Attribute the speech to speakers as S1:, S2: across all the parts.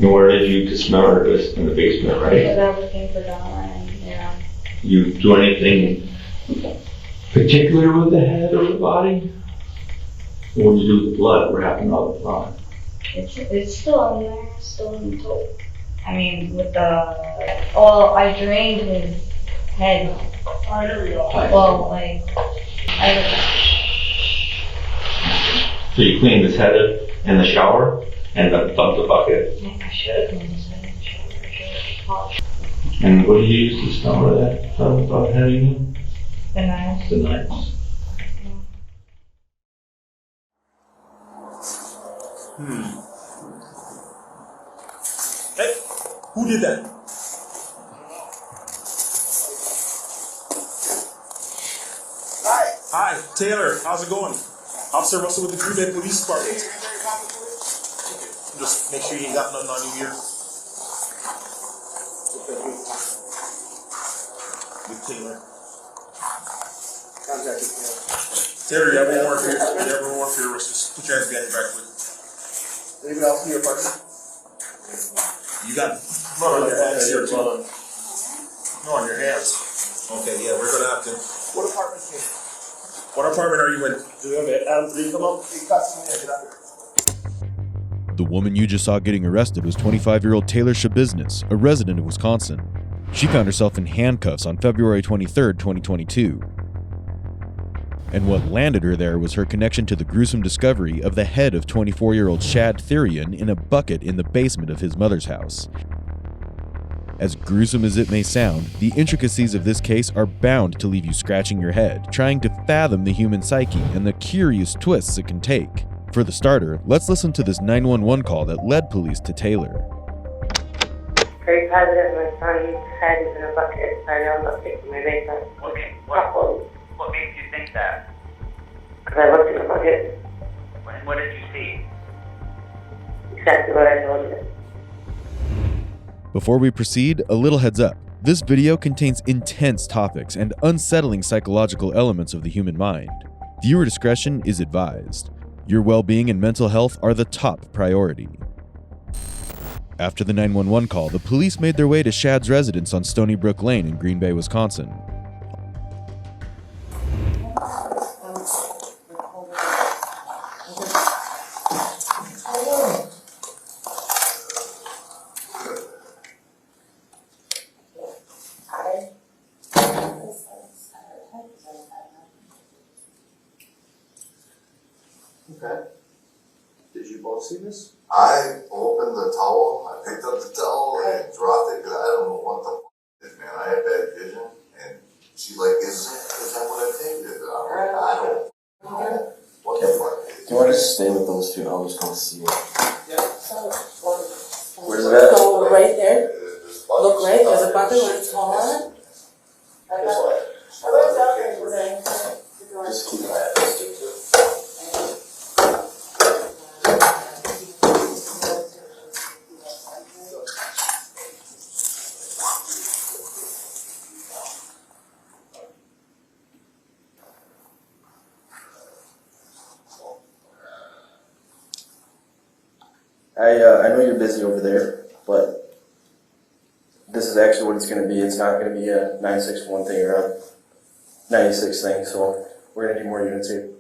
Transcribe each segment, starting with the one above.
S1: Nor did you dismember this in the basement, right?
S2: Because everything for Donna and, yeah.
S1: You do anything particular with the head or the body? What did you do with the blood? What happened to the blood?
S2: It's still in there, still in the tote. I mean, with I drained his head.
S3: Alright, here we go.
S2: Well, like,
S1: So you cleaned his head in the shower and then dumped the bucket?
S2: I should have cleaned his head in the shower. I should have polished
S1: And what did you use to smell that head again?
S2: the knives.
S1: The knives.
S3: Hey, who did that? Hi, Taylor. How's it going? Officer Russell with the Green Bay Police Department. Just make sure you ain't got nothing on you here. With Taylor. Taylor, you have one more for your arrest. Just put your hands behind your back, please.
S4: Anyone else in your apartment?
S3: You got blood on your hands here, too. No, on your hands. Okay, yeah, we're gonna have to.
S4: What apartment is it?
S3: What apartment are you in?
S4: Do we have it? Adam, please come up. Hey, cut some here. Get up here.
S5: The woman you just saw getting arrested was 25-year-old Taylor Schabusiness, a resident of Wisconsin. She found herself in handcuffs on February 23, 2022. And what landed her there was her connection to the gruesome discovery of the head of 24-year-old Shad Therian in a bucket in the basement of his mother's house. As gruesome as it may sound, the intricacies of this case are bound to leave you scratching your head, trying to fathom the human psyche and the curious twists it can take. For the starter, let's listen to this 911 call that led police to Taylor.
S6: Very positive my son's head is in a bucket. I know I'm not fixing my basement.
S7: Okay, what makes you think that?
S6: Because I looked in the bucket.
S7: And what did you see?
S6: Exactly what I told you.
S5: Before we proceed, a little heads up. This video contains intense topics and unsettling psychological elements of the human mind. Viewer discretion is advised. Your well-being and mental health are the top priority. After the 911 call, the police made their way to Shad's residence on Stony Brook Lane in Green Bay, Wisconsin.
S4: Okay. Did you both see this?
S8: I opened the towel, I picked up the towel and dropped it because I don't know what the f is, man. I have bad vision, and she's like, is that what I think it is? I'm like, I don't know what the fuck it is.
S4: Do you want to stay with those two? I'll just come see what.
S8: Yeah.
S4: Where's it at?
S9: So right there,
S8: This
S9: look right, there's a bucket where it's taller.
S4: Just keep that. I know you're busy over there, but this is actually what it's going to be. It's not going to be a 961 thing or a 96 thing, so we're going to need more units here.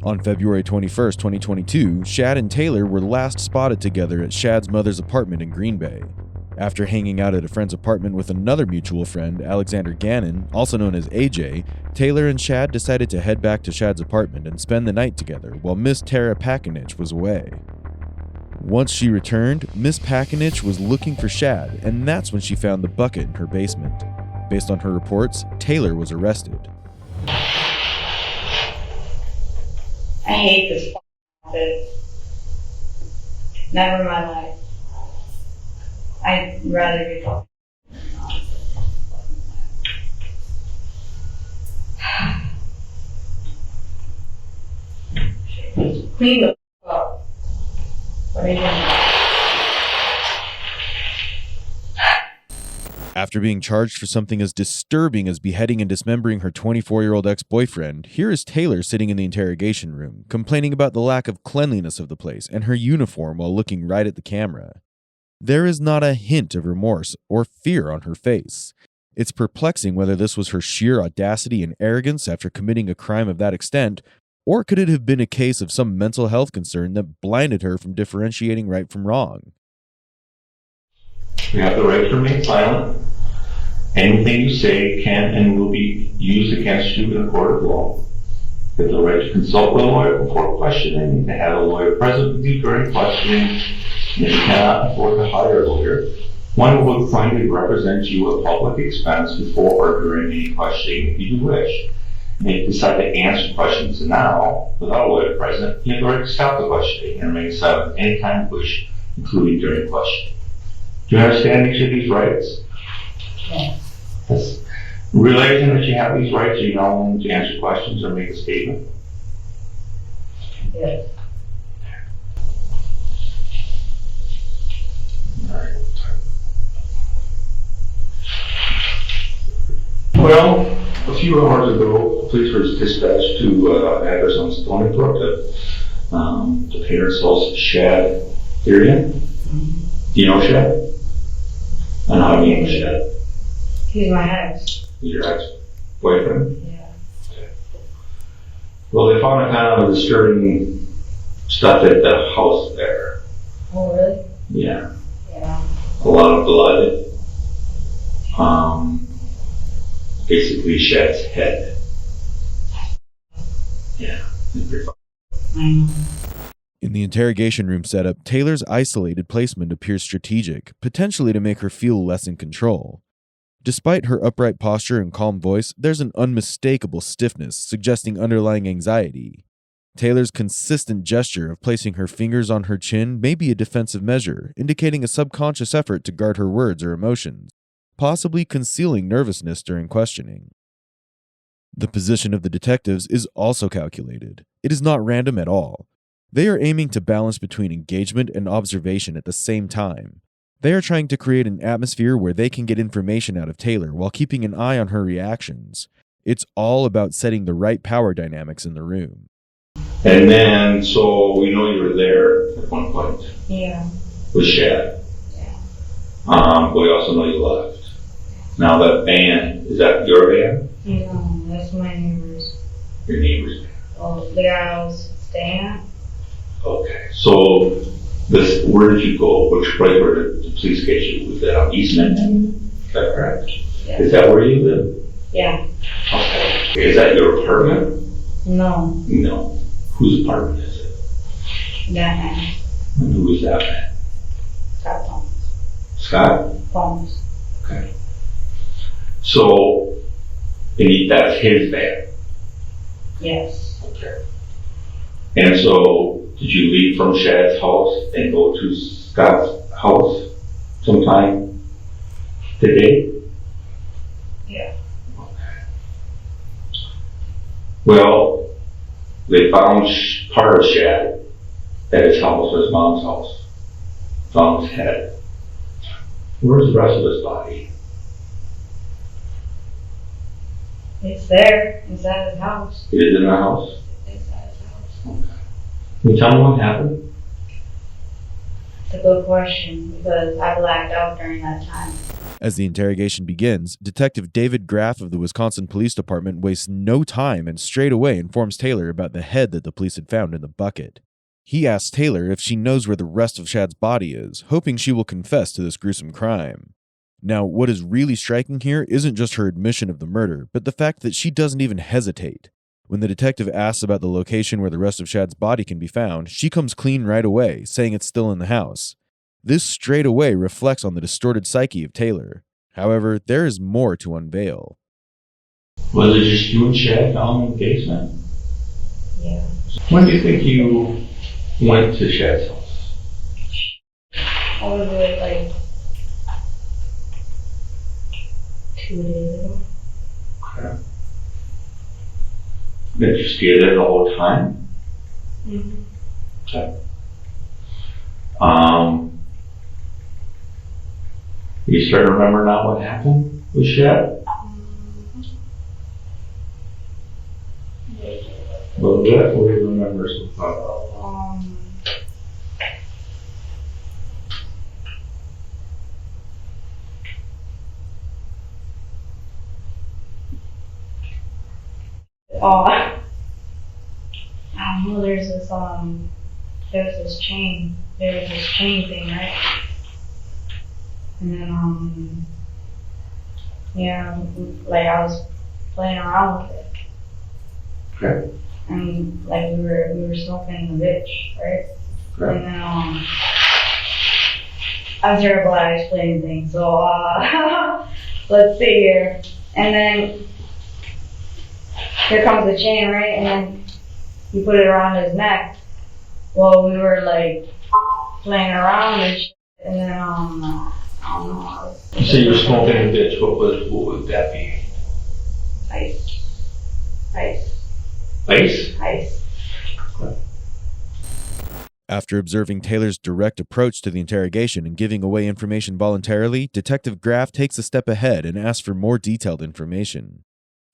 S5: On February 21, 2022, Shad and Taylor were last spotted together at Shad's mother's apartment in Green Bay. After hanging out at a friend's apartment with another mutual friend, Alexander Gannon, also known as AJ, Taylor and Shad decided to head back to Shad's apartment and spend the night together while Miss Tara Pakinich was away. Once she returned, Miss Pakinich was looking for Shad, and that's when she found the bucket in her basement. Based on her reports, Taylor was arrested.
S2: I hate this office. Never in my life. I'd rather be fucking Clean the up. What are you doing?
S5: After being charged for something as disturbing as beheading and dismembering her 24-year-old ex-boyfriend, here is Taylor sitting in the interrogation room, complaining about the lack of cleanliness of the place and her uniform while looking right at the camera. There is not a hint of remorse or fear on her face. It's perplexing whether this was her sheer audacity and arrogance after committing a crime of that extent, or could it have been a case of some mental health concern that blinded her from differentiating right from wrong?
S1: You have the right to remain silent. Anything you say can and will be used against you in a court of law. You have the right to consult with a lawyer before questioning, to have a lawyer present with you during questioning, and if you cannot afford to hire a lawyer, one will kindly represent you at public expense before or during any questioning if you do wish. And if you decide to answer questions now without a lawyer present, you have the right to stop the questioning and remain silent at any time you wish, including during questioning. Do you understand each of these rights?
S2: Yes.
S1: Yes. Realizing that you have these rights, are you now willing to answer questions or make a statement?
S2: Yes.
S1: All right. Well, a few hours ago, police were dispatched to an address on Stony Brook, the parents' house, Shad area. Do you know Shad? And how do you know Shad?
S2: He's my ex.
S1: Your ex-boyfriend?
S2: Yeah.
S1: Okay. Well, they found a kind of disturbing stuff at the house there.
S2: Oh, really?
S1: Yeah.
S2: Yeah.
S1: A lot of blood. Basically Shad's head. Yeah.
S5: In the interrogation room setup, Taylor's isolated placement appears strategic, potentially to make her feel less in control. Despite her upright posture and calm voice, there's an unmistakable stiffness suggesting underlying anxiety. Taylor's consistent gesture of placing her fingers on her chin may be a defensive measure, indicating a subconscious effort to guard her words or emotions, possibly concealing nervousness during questioning. The position of the detectives is also calculated. It is not random at all. They are aiming to balance between engagement and observation at the same time. They are trying to create an atmosphere where they can get information out of Taylor while keeping an eye on her reactions. It's all about setting the right power dynamics in the room.
S1: And then, so we know you were there at one point.
S2: Yeah.
S1: With Shad.
S2: Yeah.
S1: But we also know you left. Now that van, is that your van?
S2: No, that's my neighbor's.
S1: Your neighbor's van.
S2: Oh, the guy I was staying at?
S1: Okay. So, where did you go? Which place where did the police get you? Was that on East Minden? Is that correct?
S2: Yeah.
S1: Is that where you live?
S2: Yeah.
S1: Okay. Is that your apartment?
S2: No.
S1: No. Whose apartment is it?
S2: That man.
S1: And who is that man?
S2: Scott Thomas.
S1: Scott?
S2: Thomas.
S1: Okay. So, that's his van?
S2: Yes.
S1: Okay. And so, did you leave from Shad's house and go to Scott's house sometime today?
S2: Yeah.
S1: Okay. Well, they found part of Shad at his house, his mom's house. Found his head. Where's the rest of his body?
S2: It's there, inside his house.
S1: It is in the house?
S2: Inside his house.
S1: Okay. Can you tell me what happened?
S2: It's a good question, because I blacked out during that time.
S5: As the interrogation begins, Detective David Graff of the Wisconsin Police Department wastes no time and straight away informs Taylor about the head that the police had found in the bucket. He asks Taylor if she knows where the rest of Shad's body is, hoping she will confess to this gruesome crime. Now, what is really striking here isn't just her admission of the murder, but the fact that she doesn't even hesitate. When the detective asks about the location where the rest of Shad's body can be found, she comes clean right away, saying it's still in the house. This straight away reflects on the distorted psyche of Taylor. However, there is more to unveil.
S1: Was it just you and Shad found in the basement?
S2: Yeah.
S1: When do you think you went to Shad's house?
S2: I was with, like, 2 days ago.
S1: Okay. Did you stay there the whole time?
S2: Mm-hmm.
S1: You start to remember now what happened with Shad? A little bit, what do you remember so far?
S2: I don't know, there's this chain thing, right? And then, yeah, like I was playing around with it.
S1: Okay.
S2: And like we were smoking the bitch, right?
S1: Okay.
S2: And then, I'm terrible at explaining things, so, let's see here. And then, here comes the chain, right? And then you put it around his neck. Well, we were like playing around and shit, and then I don't know.
S1: So you were smoking a bitch. What would that be?
S2: Ice.
S1: Ice.
S5: After observing Taylor's direct approach to the interrogation and giving away information voluntarily, Detective Graff takes a step ahead and asks for more detailed information.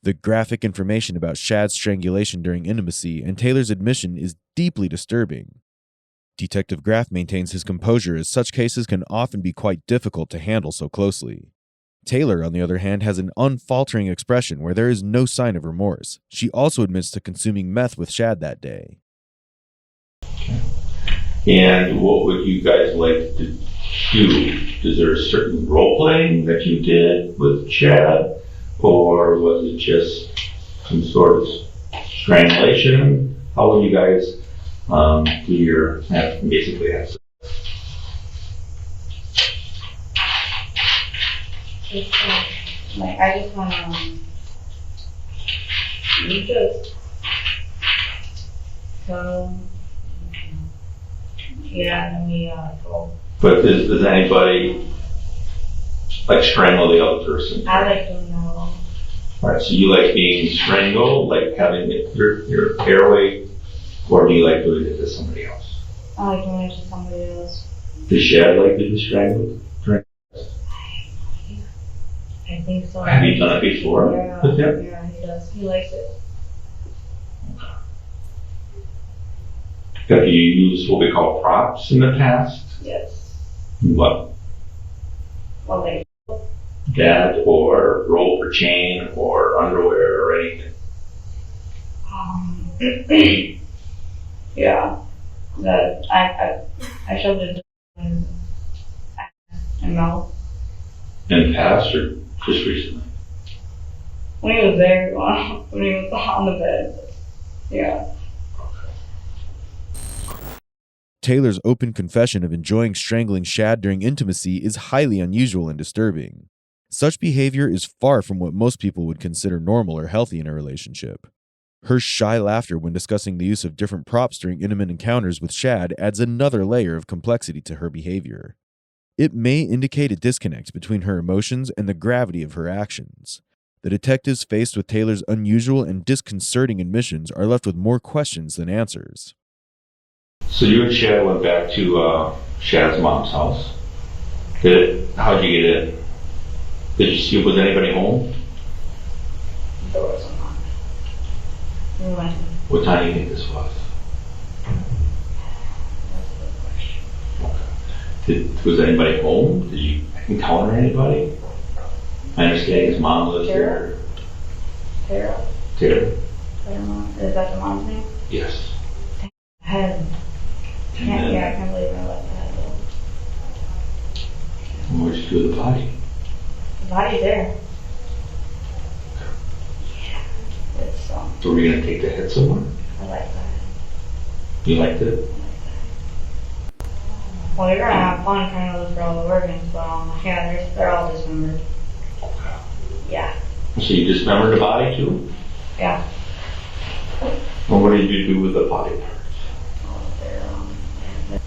S5: The graphic information about Shad's strangulation during intimacy and Taylor's admission is deeply disturbing. Detective Graff maintains his composure as such cases can often be quite difficult to handle so closely. Taylor, on the other hand, has an unfaltering expression where there is no sign of remorse. She also admits to consuming meth with Shad that day.
S1: And what would you guys like to do? Is there a certain role playing that you did with Shad? Or was it just some sort of strangulation? How would you guys do your, basically have sex?
S2: Like, I just want to, you just, so, yeah, and we go.
S1: But does anybody like strangle the other person?
S2: I like to know.
S1: Alright, so you like being strangled, like having your airway, or do you like doing it to somebody else?
S2: I like doing it to somebody else.
S1: Does Shad like to be strangled?
S2: I think so.
S1: Have you done it before?
S2: Yeah, he does. He likes it.
S1: Have you used what we call props in the past?
S2: Yes.
S1: What?
S2: Well, like,
S1: That or rope or chain or underwear or anything?
S2: yeah. That I shoved it in mouth.
S1: In the past or just recently?
S2: When he was there, when he was on the bed. Yeah.
S5: Taylor's open confession of enjoying strangling Shad during intimacy is highly unusual and disturbing. Such behavior is far from what most people would consider normal or healthy in a relationship. Her shy laughter when discussing the use of different props during intimate encounters with Shad adds another layer of complexity to her behavior. It may indicate a disconnect between her emotions and the gravity of her actions. The detectives faced with Taylor's unusual and disconcerting admissions are left with more questions than answers.
S1: So you and Shad went back to Shad's mom's house. How'd you get in? Did you see, was anybody home?
S2: The door was unlocked. We went.
S1: What time do you think this was?
S2: That's a good question.
S1: Was anybody home? Did you encounter anybody? I understand his mom lives there.
S2: Tara?
S1: Tara?
S2: Is that the mom's name?
S1: Yes.
S2: Head. I can't believe I let that go.
S1: Where'd you do the body?
S2: The body's there. Yeah. It's,
S1: So were you going to take the head somewhere?
S2: I like that.
S1: You liked it?
S2: Well, you're gonna have fun trying to look for all the organs, but yeah, they're all dismembered. Yeah.
S1: So you dismembered the body too?
S2: Yeah.
S1: And what did you do with the body parts?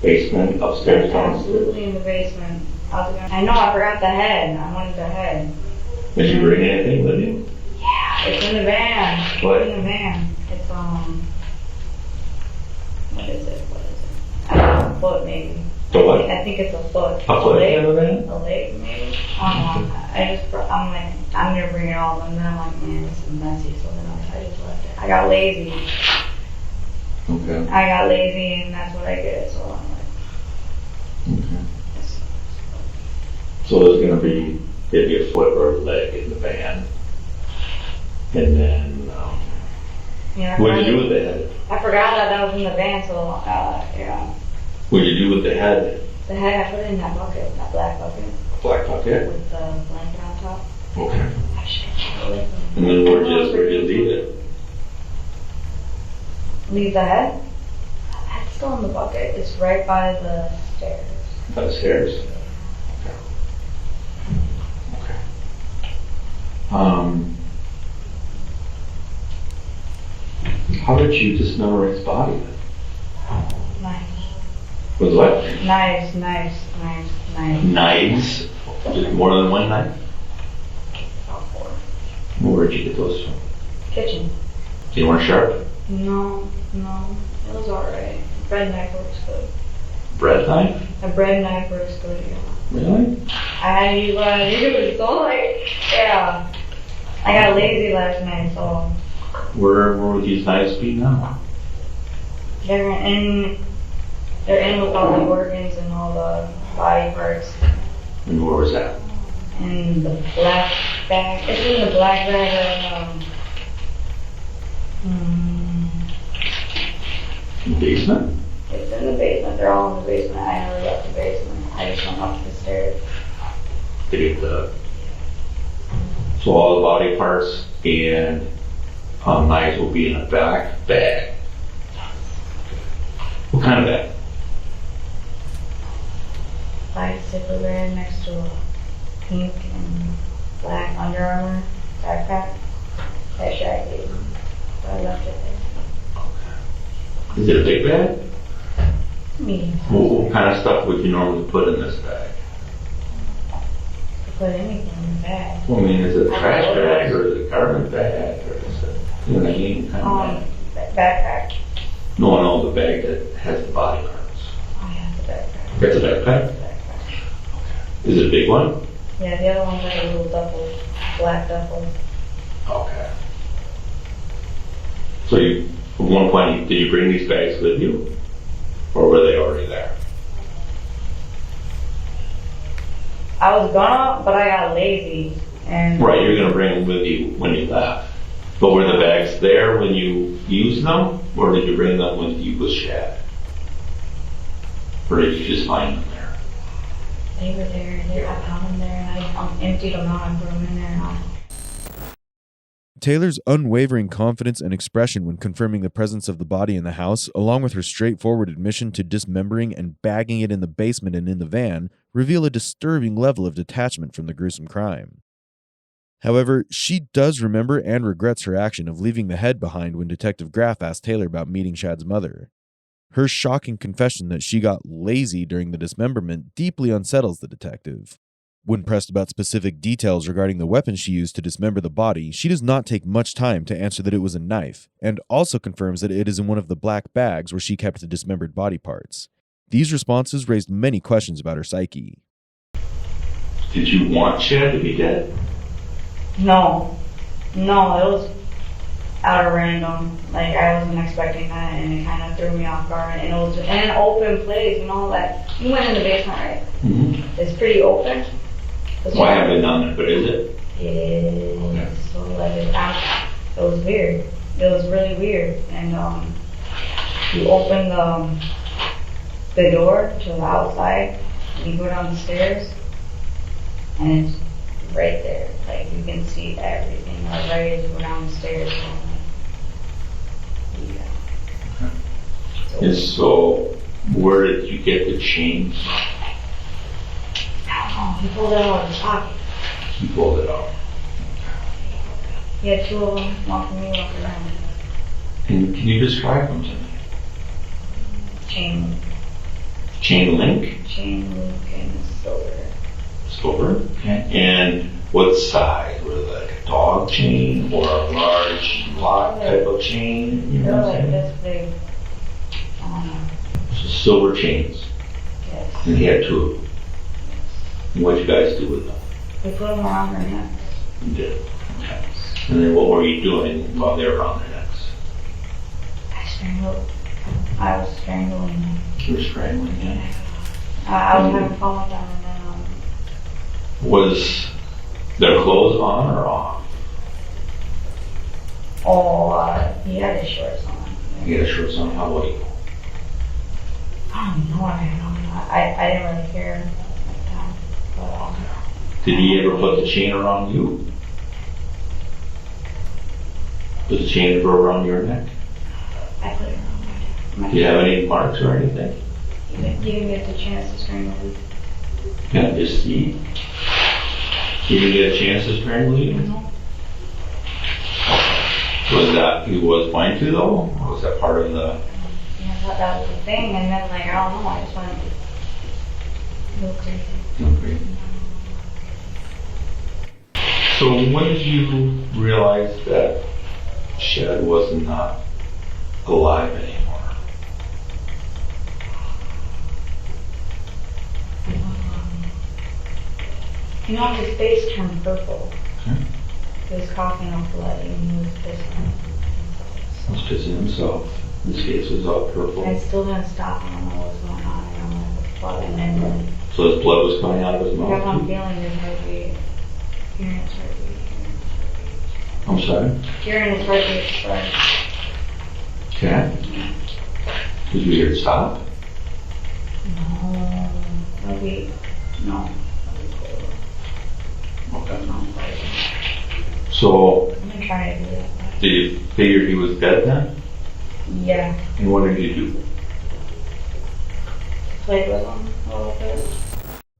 S1: Basement, upstairs, downstairs?
S2: Absolutely in the basement. I know, I forgot the head. I wanted the head.
S1: Did you bring anything with you?
S2: Yeah, it's in the van.
S1: What?
S2: It's in the van. It's, what is it? think it's a foot.
S1: A foot
S2: leg,
S1: in the van?
S2: a leg maybe. I don't know. I'm like, I'm gonna bring it all, and then I'm like, man, this is messy. So then I just left it. I got lazy.
S1: Okay.
S2: I got lazy, and that's what I did. So I'm like,
S1: Okay. So there's gonna be maybe a foot or a leg in the van. And then,
S2: yeah.
S1: what did you do with the head?
S2: I forgot that was in the van, so yeah.
S1: What did you do with the head?
S2: The head, I put it in that bucket, that black bucket,
S1: Black bucket?
S2: with the blanket on top.
S1: Okay.
S2: I should have it.
S1: And then where'd you leave it?
S2: Leave the head? The head's still in the bucket. It's right by the stairs.
S1: By the stairs? Okay. How did you dismember his body?
S2: Nice.
S1: With what?
S2: Knives.
S1: Knives? Just more than one knife? Where'd you get those from?
S2: Kitchen.
S1: They weren't sharp?
S2: No. It was alright. Bread knife works good.
S1: Bread knife?
S2: A bread knife works good, yeah.
S1: Really?
S2: I had to use what I used, so like, yeah. I got lazy last night, so
S1: Where would these knives be now?
S2: they're in with all the organs and all the body parts.
S1: And where was that?
S2: In the black bag. It's in the black bag
S1: In the basement?
S2: it's in the basement. They're all in the basement. I never got the basement. I just went up the stairs.
S1: They get so all the body parts and knives will be in a black bag. What kind of bag?
S2: Black zipper bag next to a pink and black Under Armour backpack. That Shaq gave me. So I left it there.
S1: Is it a big bag?
S2: Medium.
S1: What kind of stuff would you normally put in this bag?
S2: Put anything in the bag.
S1: Well, I mean, is it a trash bag or is it a garbage bag or is it, you know what I mean? Kind of bag?
S2: Backpack.
S1: No, the bag that has the body parts.
S2: Oh yeah, the backpack.
S1: That's a backpack?
S2: Backpack.
S1: Is it a big one?
S2: Yeah, the other one's like a little duffel, black duffel.
S1: Okay. So you, at one point, did you bring these bags with you? Or were they already there?
S2: I was gonna, but I got lazy. And
S1: Right, you're gonna bring them with you when you left. But were the bags there when you used them? Or did you bring them with you with Shad? Or did you just find them there?
S2: they were there. I found them there, and I emptied them out and put them in there. And
S5: Taylor's unwavering confidence and expression when confirming the presence of the body in the house, along with her straightforward admission to dismembering and bagging it in the basement and in the van, reveal a disturbing level of detachment from the gruesome crime. However, she does remember and regrets her action of leaving the head behind when Detective Graff asked Taylor about meeting Shad's mother. Her shocking confession that she got lazy during the dismemberment deeply unsettles the detective. When pressed about specific details regarding the weapon she used to dismember the body, she does not take much time to answer that it was a knife, and also confirms that it is in one of the black bags where she kept the dismembered body parts. These responses raised many questions about her psyche.
S1: Did you want Shad to be dead?
S2: no, it was out of random. Like I wasn't expecting that, and it kind of threw me off guard. And it was in an open place, you know. Like you went in the basement, right?
S1: Mm-hmm.
S2: It's pretty open.
S1: Why haven't I done it? But is it?
S2: Yeah.
S1: Okay.
S2: So like it was weird. It was really weird. And you open the door to the outside, and you go down the stairs, and it's right there. Like you can see everything. Like right as you go down the stairs. Yeah.
S1: So where did you get the chain?
S2: Oh, he pulled it out of his pocket.
S1: You pulled it out.
S2: He had two of them, one for me, one for them.
S1: And can you describe them to me?
S2: Chain
S1: Link?
S2: link, and silver.
S1: Silver? Okay. And what size? Was it like a dog chain or a large lock type of chain? You
S2: They're
S1: know what
S2: like
S1: I'm saying?
S2: this big.
S1: So silver chains.
S2: Yes.
S1: And he had two of them. And what'd you guys do with them?
S2: We put them around their necks.
S1: You did. Okay. And then what were you doing while they were around their necks?
S2: I was strangling them.
S1: You were strangling them.
S2: I was having fun with them, and then
S1: Was their clothes on or off?
S2: he had his shorts on.
S1: He had shorts on. How about you?
S2: I don't know. I didn't really care at the time. But,
S1: Did he ever put the chain around you? Was the chain ever around your neck?
S2: I put it around my
S1: Do you have any marks or anything?
S2: He didn't get the chance to strangle me.
S1: Yeah, just he didn't get a chance to strangle you? Was that he was going to though? Or was that part of the?
S2: Yeah, I thought that was the thing, and then like I don't know, I just went a little crazy.
S1: Okay. So when did you realize that Shad was not alive anymore?
S2: You know, his face turned purple.
S1: Okay.
S2: He was coughing off blood, and he was pissing.
S1: He was pissing himself. His face was all purple.
S2: I still didn't stop. I don't know what's going on. I don't know what's blood, and then
S1: So his blood was coming out of his
S2: I kept on
S1: mouth?
S2: feeling his heartbeat. Hearing his heartbeat.
S1: I'm sorry?
S2: Hearing his heartbeat start.
S1: Okay. Did you hear it stop?
S2: No. Heartbeat. No.
S1: Okay. So,
S2: I'm gonna try to do that.
S1: did you figure he was dead then?
S2: Yeah.
S1: And what did you do?
S2: Played with him a little bit.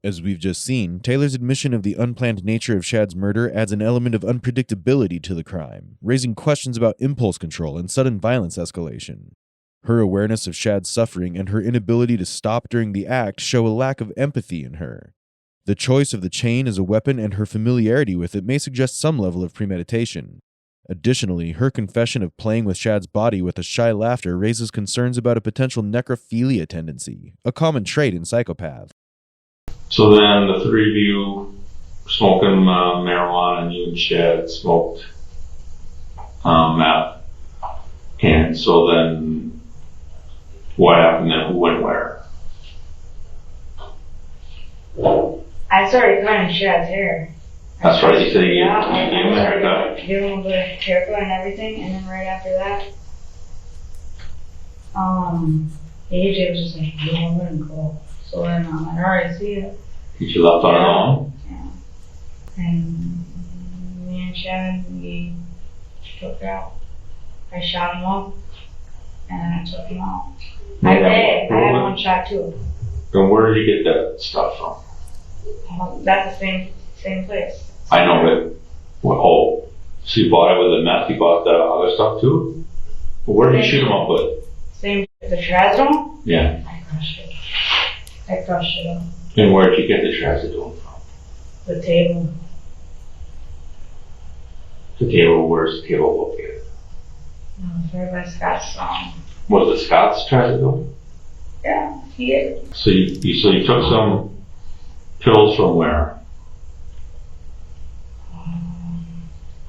S5: As we've just seen, Taylor's admission of the unplanned nature of Shad's murder adds an element of unpredictability to the crime, raising questions about impulse control and sudden violence escalation. Her awareness of Shad's suffering and her inability to stop during the act show a lack of empathy in her. The choice of the chain as a weapon and her familiarity with it may suggest some level of premeditation. Additionally, her confession of playing with Shad's body with a shy laughter raises concerns about a potential necrophilia tendency, a common trait in psychopaths.
S1: So then the three of you smoking marijuana and you and Shad smoked meth. And so then what happened then? Who went where?
S2: I started cutting Shad's hair.
S1: That's right, you said you
S2: Yeah,
S1: gave him a haircut.
S2: Give him a good haircut and everything, and then right after that, AJ was just like, yo, I'm gonna go. So then I'm like, alright, see ya.
S1: Did you left on her own?
S2: Yeah. And me and Shad, we took her out. I shot him up, and then I took him out. I had one shot too.
S1: Then where did you get that stuff from?
S2: That's the same place.
S1: I know, but so you bought it with the meth, you bought the other stuff too? But where did you shoot them up with?
S2: Same, the trazodone?
S1: Yeah.
S2: I crushed it. I crushed it up.
S1: And where did you get the trazodone from?
S2: The table.
S1: The table, where's the table located?
S2: No, it's right by Scott's
S1: Was it Scott's trazodone?
S2: Yeah, he is.
S1: So you took some pills from where?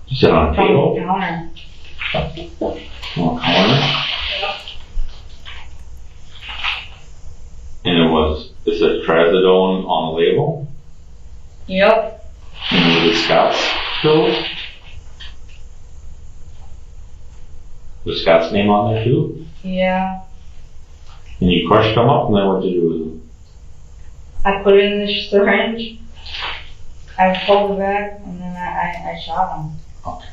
S1: You said on a
S2: From
S1: table?
S2: the counter.
S1: On a counter? And it said trazodone on the label?
S2: Yep.
S1: And was it Scott's pills? Was Scott's name on there too?
S2: Yeah.
S1: And you crushed them up, and then what did you do with them?
S2: I put it in the syringe. I pulled it back, and then I shot him.
S1: Okay.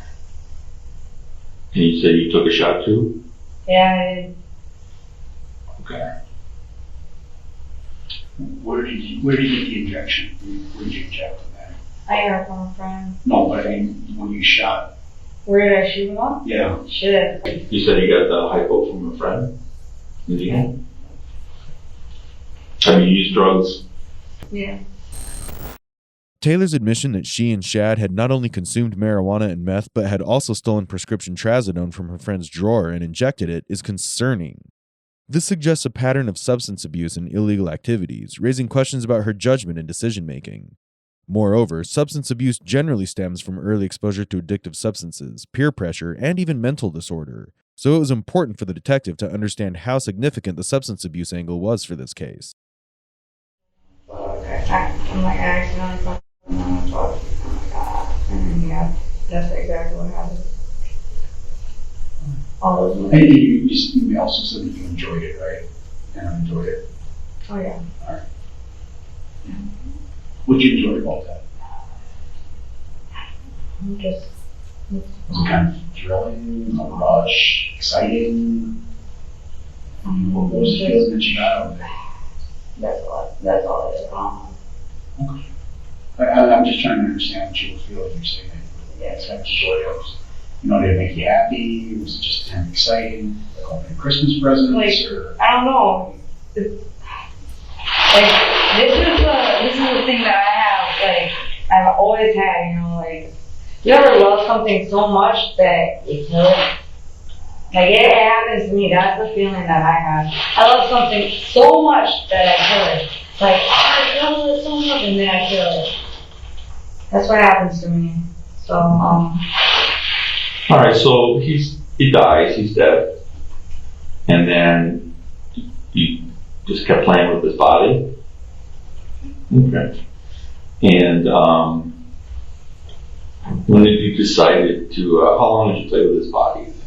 S1: And you said you took a shot too?
S2: Yeah, I did.
S1: Okay.
S10: Where did you get the injection? Where did you inject them at?
S2: I got it from a friend.
S10: No, but I mean, when you shot.
S2: Where did I shoot him up?
S10: Yeah.
S2: Shit.
S1: You said you got the hypo from a friend? Did you? Have you used drugs?
S2: Yeah.
S5: Taylor's admission that she and Shad had not only consumed marijuana and meth, but had also stolen prescription trazodone from her friend's drawer and injected it is concerning. This suggests a pattern of substance abuse and illegal activities, raising questions about her judgment and decision-making. Moreover, substance abuse generally stems from early exposure to addictive substances, peer pressure, and even mental disorder, so it was important for the detective to understand how significant the substance abuse angle was for this case.
S2: I'm like, I accidentally fucked him on the fuck. Oh my god. And then, yeah, that's exactly what happened. All those movies.
S10: And you also said that you enjoyed it, right? And I enjoyed it.
S2: Oh, yeah.
S10: All right. What'd you enjoy about that?
S2: Just.
S10: Was it kind of thrilling, a rush, exciting? What was the feeling that you got out of it?
S2: That's all it is.
S10: Okay. I'm just trying to understand what you were feeling. You're saying that
S2: Yeah.
S10: it's kind of joyous. You know, did it make you happy? Was it just kind of exciting? Like opening Christmas presents?
S2: Like,
S10: or?
S2: I don't know. Like, this is the thing that I have, like, I've always had, you know, like, you ever love something so much that you kill it? Like, it happens to me. That's the feeling that I have. I love something so much that I kill it. Like, I love it so much, and then I kill it. That's what happens to me. So,
S1: Alright, so he dies, he's dead. And then you just kept playing with his body. Okay. And when did you decide to, how long did you play with his body, you think?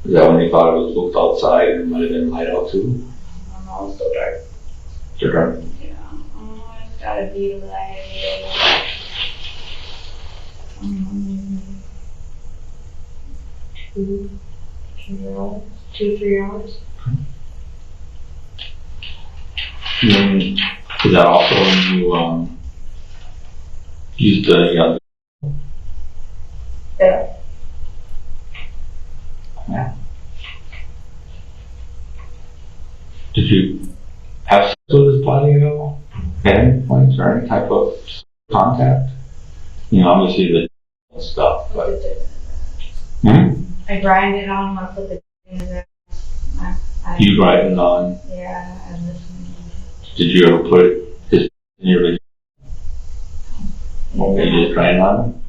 S1: Is that when you thought it was booked outside and it might have been light out too?
S2: I don't know, it's still dark.
S1: Still dark?
S2: Yeah. It's gotta be like, 2-3 hours.
S1: And is that also when you used the
S2: Yeah.
S1: Yeah. Did you have sex with his body at all? At any point, or any type of contact? You know, obviously the stuff, but.
S2: I grinded on him, I put the in his ass.
S1: You grinded on?
S2: Yeah, I listened.
S1: Did you ever put his in your vagina? Or you just grind on him?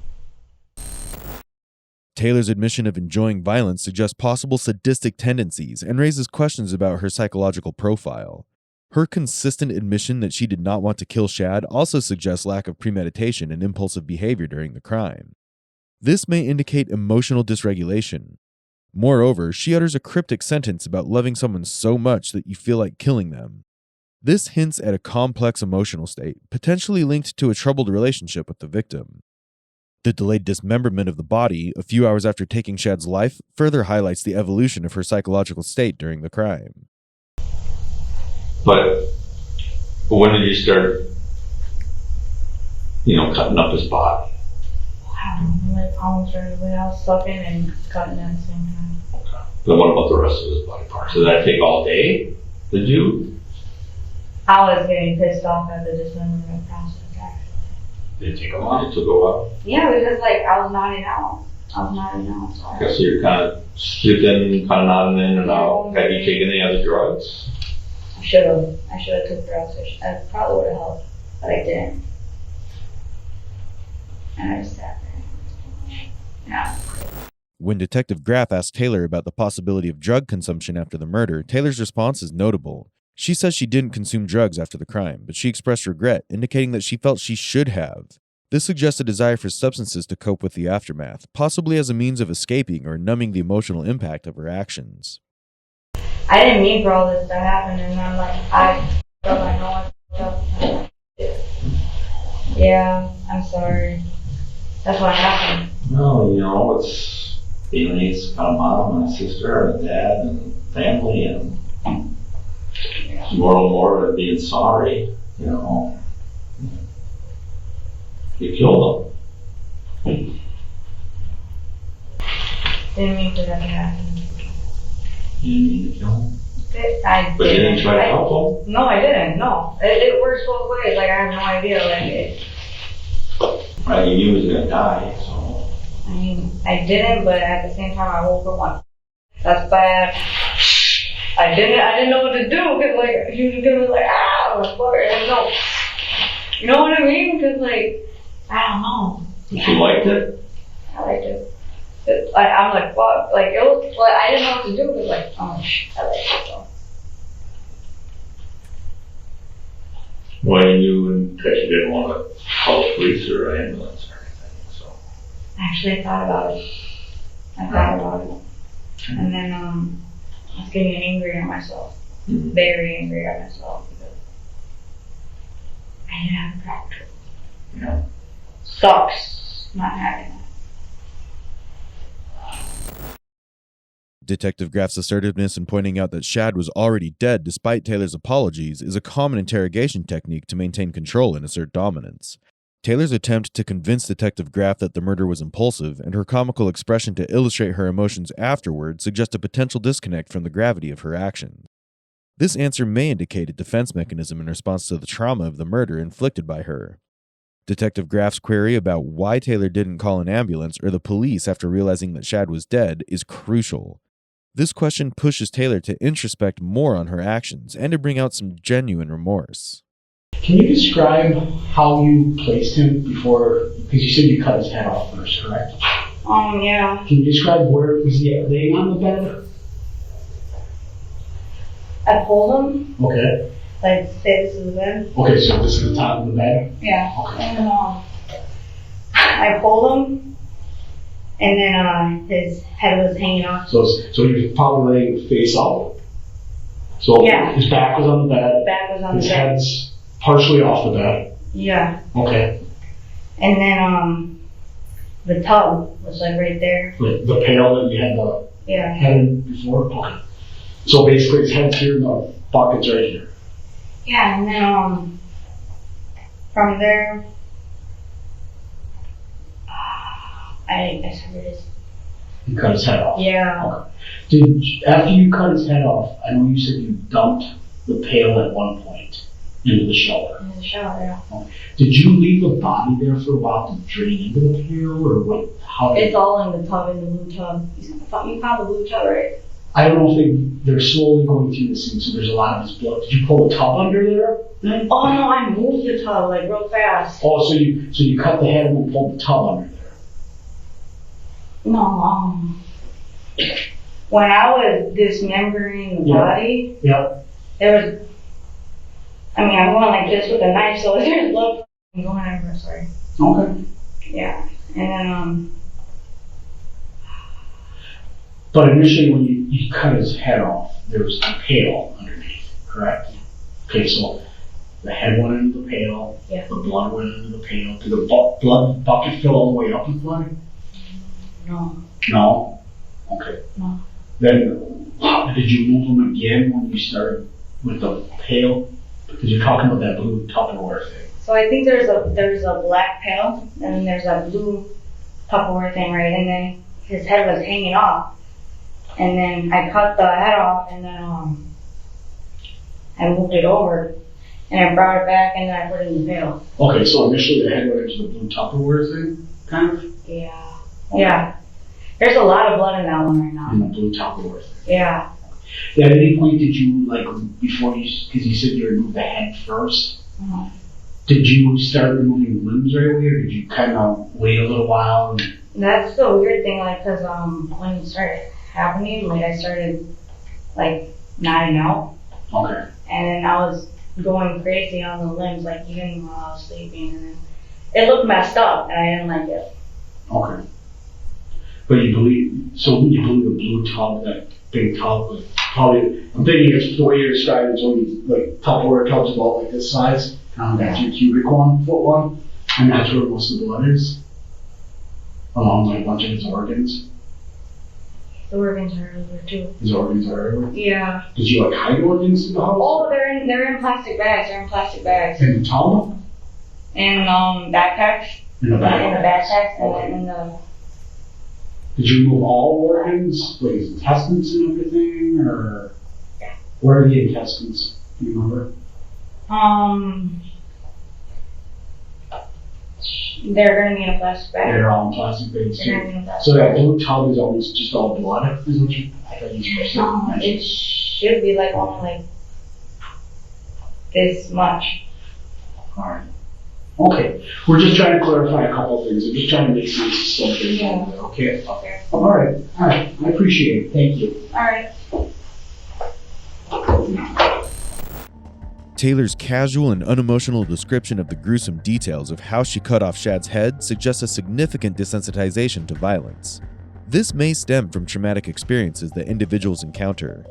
S5: Taylor's admission of enjoying violence suggests possible sadistic tendencies and raises questions about her psychological profile. Her consistent admission that she did not want to kill Shad also suggests lack of premeditation and impulsive behavior during the crime. This may indicate emotional dysregulation. Moreover, she utters a cryptic sentence about loving someone so much that you feel like killing them. This hints at a complex emotional state, potentially linked to a troubled relationship with the victim. The delayed dismemberment of the body, a few hours after taking Shad's life, further highlights the evolution of her psychological state during the crime.
S1: But when did you start, cutting up his body?
S2: Like almost right away. I was sucking and cutting at the same time.
S1: Okay. Then what about the rest of his body parts? Did that take all day? Did you?
S2: I was getting pissed off at the dismemberment process, actually.
S10: Did it take a while?
S1: It took a while.
S2: Yeah, because I was nodding out. So
S1: I guess you're kind of sleeping, kind of nodding in and out. Have you taken any other drugs?
S2: I should have took drugs. That probably would have helped, but I didn't. And I just sat there. Yeah.
S5: When Detective Graff asked Taylor about the possibility of drug consumption after the murder, Taylor's response is notable. She says she didn't consume drugs after the crime, but she expressed regret, indicating that she felt she should have. This suggests a desire for substances to cope with the aftermath, possibly as a means of escaping or numbing the emotional impact of her actions.
S2: I didn't mean for all this to happen, and I'm like, I felt like no one. Yeah, I'm sorry. That's what happened.
S1: No, it's feelings, kind of mom and sister and dad and family and more and more of being sorry, You killed them.
S2: Didn't mean for that to happen.
S1: You didn't mean to kill them?
S2: I
S1: But you didn't try to help them?
S2: No, I didn't. No. It works both ways. Like, I have no idea. Like,
S1: Right, you knew he was going to die, so.
S2: I mean, I didn't, but at the same time, I woke up like, that's bad. I didn't know what to do, cause like, he was gonna be like, ah, like, what, I don't know. You know what I mean? Cause like, I don't know.
S1: But you liked it?
S2: I liked it. I'm like, fuck, like, it was, like, I didn't know what to do, but like, oh, I liked it, so.
S1: Well, you knew that you didn't want to call the police or ambulance or anything, so.
S2: Actually, I thought about it. And then, I was getting angry at myself.
S1: Mhm.
S2: Very angry at myself because I didn't have a practice.
S1: Yeah.
S2: Sucks not having that.
S5: Detective Graff's assertiveness in pointing out that Shad was already dead despite Taylor's apologies is a common interrogation technique to maintain control and assert dominance. Taylor's attempt to convince Detective Graff that the murder was impulsive and her comical expression to illustrate her emotions afterward suggest a potential disconnect from the gravity of her actions. This answer may indicate a defense mechanism in response to the trauma of the murder inflicted by her. Detective Graff's query about why Taylor didn't call an ambulance or the police after realizing that Shad was dead is crucial. This question pushes Taylor to introspect more on her actions and to bring out some genuine remorse.
S10: Can you describe how you placed him before, because you said you cut his head off first, correct?
S2: Yeah.
S10: Can you describe where, was he laying on the bed?
S2: I pulled him,
S10: Okay.
S2: like, say this is the bed.
S10: Okay, so this is the top of the bed?
S2: Yeah.
S10: Okay.
S2: And, I pulled him, and then, his head was hanging off.
S10: So he was probably laying face up? So
S2: Yeah.
S10: his back was on the bed,
S2: Back was on
S10: his
S2: the bed.
S10: head's partially off the bed?
S2: Yeah.
S10: Okay.
S2: And then, the tub was like right there.
S10: Like the pail that you had the
S2: Yeah.
S10: head in before? Okay. So basically his head's here and the bucket's right here.
S2: Yeah, and then, from there, I severed his.
S10: You cut his head off?
S2: Yeah.
S10: Okay. After you cut his head off, I know you said you dumped the pail at one point into the shower.
S2: In the shower, yeah.
S10: Did you leave the body there for a while to drain into the pail, or what? How did
S2: It's all in the tub, in the blue tub. You found the blue tub, right?
S10: I don't know if they're slowly going through the scene, so there's a lot of his blood. Did you pull the tub under there then?
S2: Oh no, I moved the tub like real fast.
S10: Oh, so you cut the head and then pulled the tub under there.
S2: No, when I was dismembering the body,
S10: Yep.
S2: there was, I'm going like this with a knife, so there's blood going everywhere, sorry.
S10: Okay.
S2: Yeah, and then,
S10: But initially when you cut his head off, there was a pail underneath, correct? Okay, so the head went into the pail,
S2: Yeah.
S10: the blood went into the pail. Did the blood bucket fill all the way up with blood?
S2: no,
S10: No? Okay.
S2: No.
S10: Then, did you move them again when you started with the pail? Because you're talking about that blue Tupperware thing.
S2: so I think there's a black pail, and then there's a blue Tupperware thing, right, and then his head was hanging off. And then I cut the head off, and then I moved it over, and I brought it back, and then I put it in the pail.
S10: Okay, so initially the head went into the blue Tupperware thing, kind of?
S2: Yeah. Yeah. There's a lot of blood in that one right now.
S10: In the blue Tupperware thing.
S2: Yeah.
S10: Yeah, at any point did you, like, before you, because you said you removed the head first,
S2: Uh-huh.
S10: did you start removing limbs right away, or did you kind of wait a little while? And,
S2: That's the weird thing, like, cause when it started happening, like, I started, like, nodding out,
S10: okay.
S2: and then I was going crazy on the limbs, like, even while I was sleeping, and then it looked messed up, and I didn't like it.
S10: Okay. But you believe the blue tub, that big tub, like, probably, I'm thinking it's the way you're describing it's only, like, Tupperware tubs about like this size, that's your cubic 1 foot one, and that's where most of the blood is, along like a bunch of his organs.
S2: The organs are everywhere too.
S10: His organs are everywhere.
S2: Yeah.
S10: Did you like hide organs in the house?
S2: Oh, they're in plastic bags. They're in plastic bags.
S10: In the tub?
S2: In backpacks.
S10: In the
S2: In the
S10: back?
S2: backpacks, and then in the.
S10: Did you remove all organs, like his intestines and everything, or?
S2: Yeah.
S10: Where are the intestines? Do you remember?
S2: They're gonna be in a plastic bag.
S10: They're all in plastic bags
S2: They're gonna
S10: too.
S2: be in a plastic
S10: So that
S2: bag.
S10: blue tub is always just all blood, is what you, I thought you were saying.
S2: It should be like only like this much.
S10: Alright. Okay, we're just trying to clarify a couple things, we're just trying to make sense of something,
S2: Yeah.
S10: okay?
S2: Okay.
S10: Alright, I appreciate it, thank you.
S2: Alright.
S5: Taylor's casual and unemotional description of the gruesome details of how she cut off Shad's head suggests a significant desensitization to violence. This may stem from traumatic experiences that individuals encounter.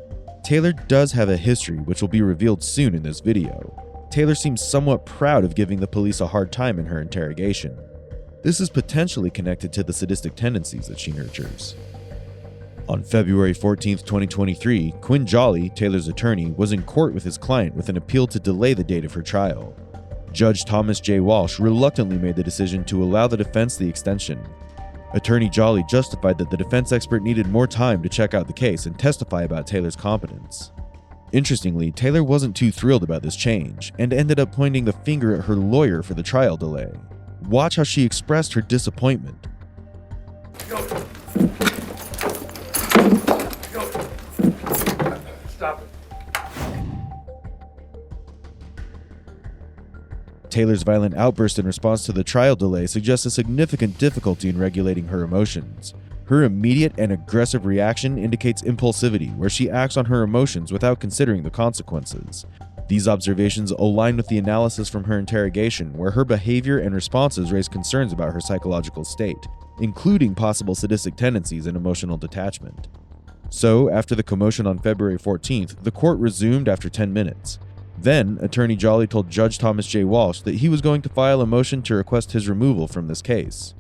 S5: Taylor does have a history which will be revealed soon in this video. Taylor seems somewhat proud of giving the police a hard time in her interrogation. This is potentially connected to the sadistic tendencies that she nurtures. On February 14, 2023, Quinn Jolly, Taylor's attorney, was in court with his client with an appeal to delay the date of her trial. Judge Thomas J. Walsh reluctantly made the decision to allow the defense the extension. Attorney Jolly justified that the defense expert needed more time to check out the case and testify about Taylor's competence. Interestingly, Taylor wasn't too thrilled about this change and ended up pointing the finger at her lawyer for the trial delay. Watch how she expressed her disappointment.
S7: Stop it.
S5: Taylor's violent outburst in response to the trial delay suggests a significant difficulty in regulating her emotions. Her immediate and aggressive reaction indicates impulsivity, where she acts on her emotions without considering the consequences. These observations align with the analysis from her interrogation, where her behavior and responses raise concerns about her psychological state, including possible sadistic tendencies and emotional detachment. So, after the commotion on February 14th, the court resumed after 10 minutes. Then, Attorney Jolly told Judge Thomas J. Walsh that he was going to file a motion to request his removal from this case.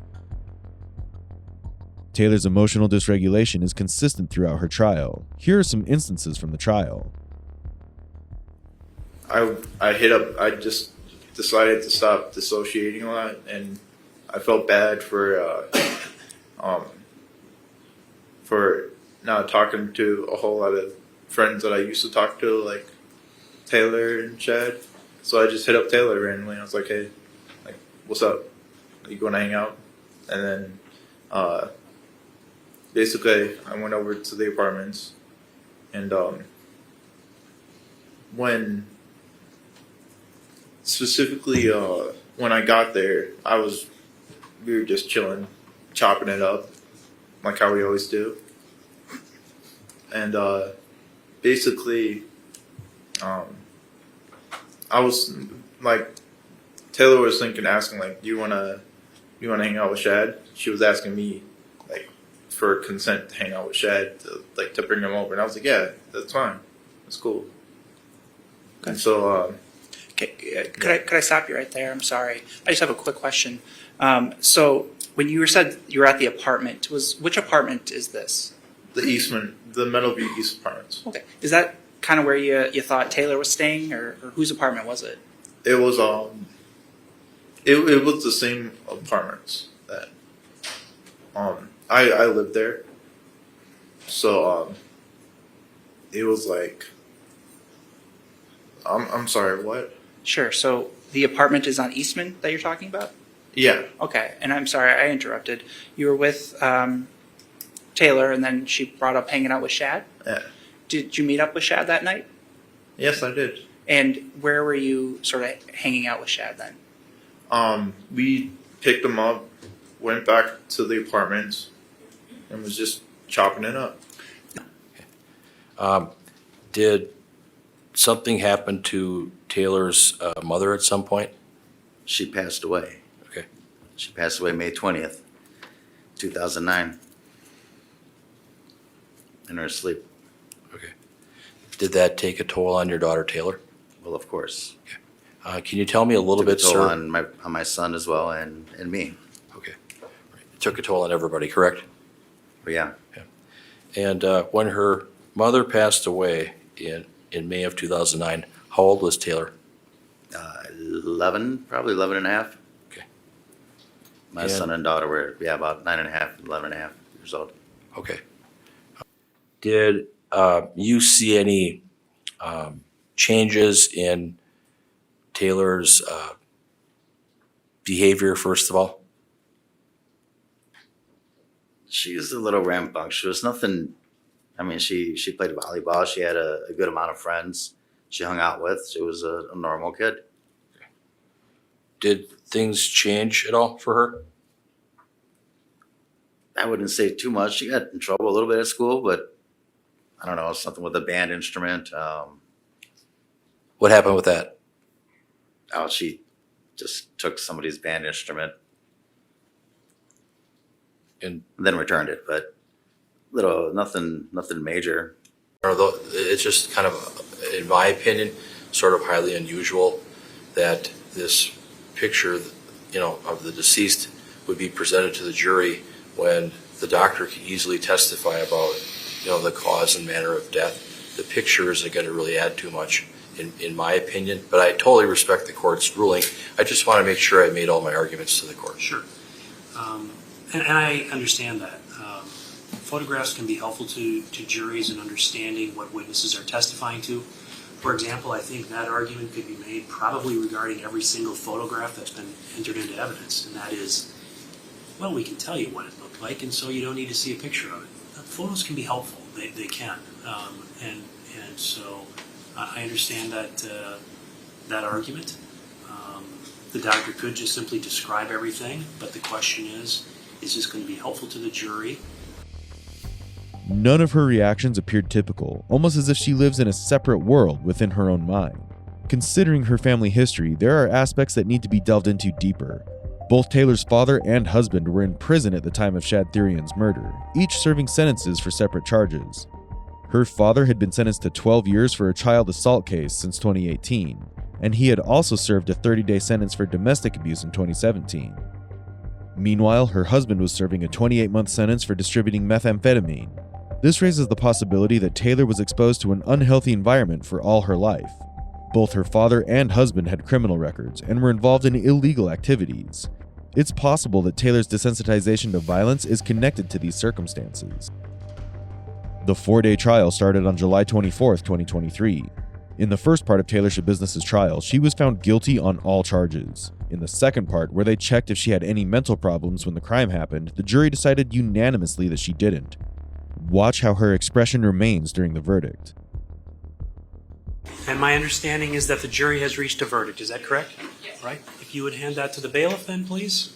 S5: Taylor's emotional dysregulation is consistent throughout her trial. Here are some instances from the trial.
S3: I just decided to stop dissociating a lot, and I felt bad for not talking to a whole lot of friends that I used to talk to, like Taylor and Chad. So I just hit up Taylor randomly. I was like, "Hey, like, what's up? Are you going to hang out?" And then basically I went over to the apartments, and when specifically when I got there, we were just chilling, chopping it up, like how we always do. And basically, I was like, Taylor was asking like, "Do you wanna hang out with Shad?" She was asking me like for consent to hang out with Shad, to bring him over, and I was like, "Yeah, that's fine, that's cool." Okay. And so,
S11: could I stop you right there? I'm sorry. I just have a quick question. So when you said you were at the apartment, which apartment is this?
S3: the Meadowview East apartments.
S11: Okay. Is that kind of where you thought Taylor was staying, or whose apartment was it?
S3: It was it was the same apartments that I lived there. So it was like I'm sorry, what?
S11: Sure. So the apartment is on Eastman that you're talking about?
S3: Yeah.
S11: Okay. And I'm sorry I interrupted. You were with Taylor, and then she brought up hanging out with Shad?
S3: Yeah.
S11: Did you meet up with Shad that night?
S3: Yes, I did.
S11: And where were you sort of hanging out with Shad then?
S3: We picked him up, went back to the apartments, and was just chopping it up.
S12: Did something happen to Taylor's mother at some point?
S13: She passed away.
S12: Okay.
S13: She passed away May 20th, 2009. In her sleep.
S12: Okay. Did that take a toll on your daughter Taylor?
S13: Well, of course.
S12: Okay. Can you tell me a little bit,
S13: took a toll
S12: sir?
S13: on my son as well and me.
S12: Okay. Right. It took a toll on everybody, correct?
S13: But yeah.
S12: And when her mother passed away in May of 2009, how old was Taylor?
S13: 11, probably 11 and a half.
S12: Okay.
S13: My son and daughter were, about 9 and a half, 11 and a half years old.
S12: Okay. Did you see any changes in Taylor's behavior, first of all?
S13: She was a little rambunctious. Nothing. I mean, she played volleyball. She had a good amount of friends she hung out with. She was a normal kid.
S12: Did things change at all for her?
S13: I wouldn't say too much. She got in trouble a little bit at school, but I don't know, something with a band instrument.
S12: What happened with that?
S13: Oh, she just took somebody's band instrument
S12: And
S13: then returned it, but nothing major.
S12: although it's just kind of, in my opinion, sort of highly unusual that this picture, of the deceased would be presented to the jury when the doctor can easily testify about, the cause and manner of death. The picture isn't going to really add too much, in my opinion, but I totally respect the court's ruling. I just want to make sure I made all my arguments to the court.
S14: Sure. And I understand that. Photographs can be helpful to juries in understanding what witnesses are testifying to. For example, I think that argument could be made probably regarding every single photograph that's been entered into evidence, and that is, well, we can tell you what it looked like, and so you don't need to see a picture of it. Photos can be helpful. They can. And so I understand that argument. The doctor could just simply describe everything, but the question is this going to be helpful to the jury?
S5: None of her reactions appeared typical, almost as if she lives in a separate world within her own mind. Considering her family history, there are aspects that need to be delved into deeper. Both Taylor's father and husband were in prison at the time of Shad Therian's murder, each serving sentences for separate charges. Her father had been sentenced to 12 years for a child assault case since 2018, and he had also served a 30-day sentence for domestic abuse in 2017. Meanwhile, her husband was serving a 28-month sentence for distributing methamphetamine. This raises the possibility that Taylor was exposed to an unhealthy environment for all her life. Both her father and husband had criminal records and were involved in illegal activities. It's possible that Taylor's desensitization to violence is connected to these circumstances. The 4-day trial started on July 24, 2023. In the first part of Taylor Schabusiness' trial, she was found guilty on all charges. In the second part, where they checked if she had any mental problems when the crime happened, the jury decided unanimously that she didn't. Watch how her expression remains during the verdict.
S14: And my understanding is that the jury has reached a verdict. Is that correct? Yes. Right. If you would hand that to the bailiff then, please.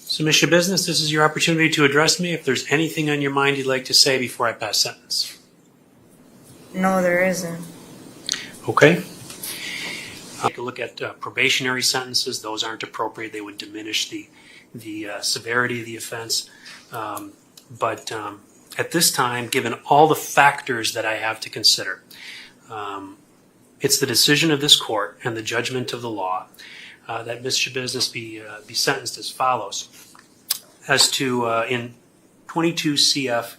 S14: So, Ms. Schabusiness, this is your opportunity to address me. If there's anything on your mind you'd like to say before I pass sentence.
S2: No, there isn't.
S14: Okay. Take a look at probationary sentences. Those aren't appropriate. They would diminish the severity of the offense. But at this time, given all the factors that I have to consider, it's the decision of this court and the judgment of the law that Ms. Schabusiness be sentenced as follows. As to in 22 CF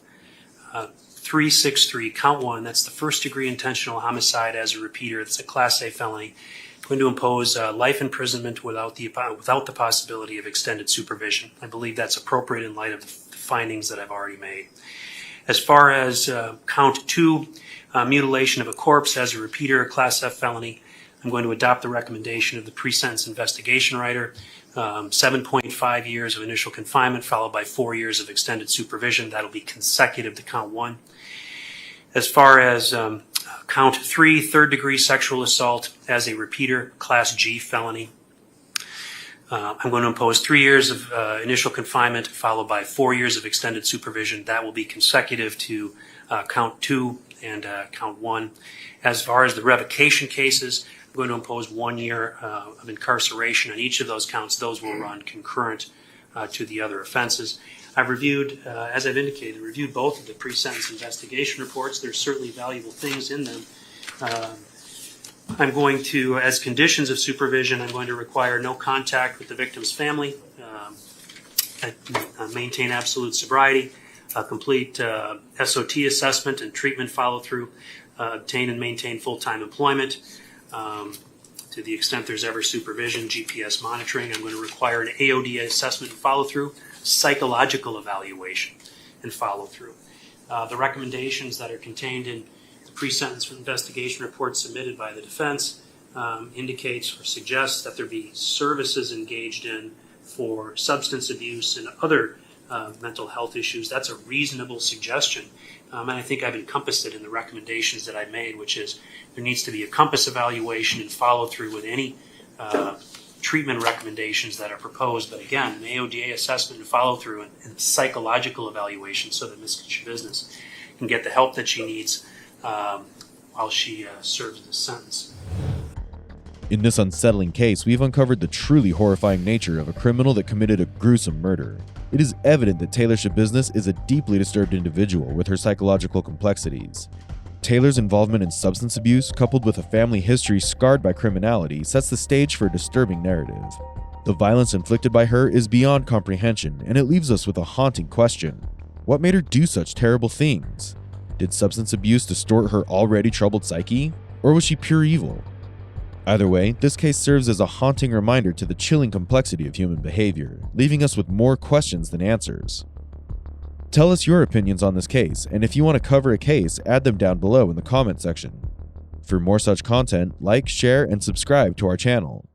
S14: 363, count 1, that's the first degree intentional homicide as a repeater. It's a Class A felony. Going to impose life imprisonment without the possibility of extended supervision. I believe that's appropriate in light of the findings that I've already made. As far as count 2, mutilation of a corpse as a repeater, a Class F felony, I'm going to adopt the recommendation of the pre-sentence investigation writer, 7.5 years of initial confinement followed by 4 years of extended supervision. That'll be consecutive to count 1. As far as count 3, third degree sexual assault as a repeater, Class G felony, I'm going to impose 3 years of initial confinement followed by 4 years of extended supervision. That will be consecutive to count 2 and count 1. As far as the revocation cases, I'm going to impose 1 year of incarceration on each of those counts. Those will run concurrent to the other offenses. I've reviewed, as I've indicated, reviewed both of the pre-sentence investigation reports. There's certainly valuable things in them. I'm going to, as conditions of supervision, I'm going to require no contact with the victim's family, maintain absolute sobriety, complete SOT assessment and treatment follow-through, obtain and maintain full-time employment, To the extent there's ever supervision, GPS monitoring, I'm going to require an AOD assessment and follow-through, psychological evaluation and follow-through. The recommendations that are contained in the pre-sentence investigation report submitted by the defense indicates or suggests that there be services engaged in for substance abuse and other mental health issues. That's a reasonable suggestion. And I think I've encompassed it in the recommendations that I made, which is there needs to be a compass evaluation and follow through with any treatment recommendations that are proposed. But again, an AODA assessment and follow through and psychological evaluation so that Ms. Schabusiness can get the help that she needs while she serves this sentence.
S5: In this unsettling case, we've uncovered the truly horrifying nature of a criminal that committed a gruesome murder. It is evident that Taylor Schabusiness is a deeply disturbed individual with her psychological complexities. Taylor's involvement in substance abuse, coupled with a family history scarred by criminality, sets the stage for a disturbing narrative. The violence inflicted by her is beyond comprehension, and it leaves us with a haunting question. What made her do such terrible things? Did substance abuse distort her already troubled psyche? Or was she pure evil? Either way, this case serves as a haunting reminder to the chilling complexity of human behavior, leaving us with more questions than answers. Tell us your opinions on this case, and if you want to cover a case, add them down below in the comment section. For more such content, like, share, and subscribe to our channel.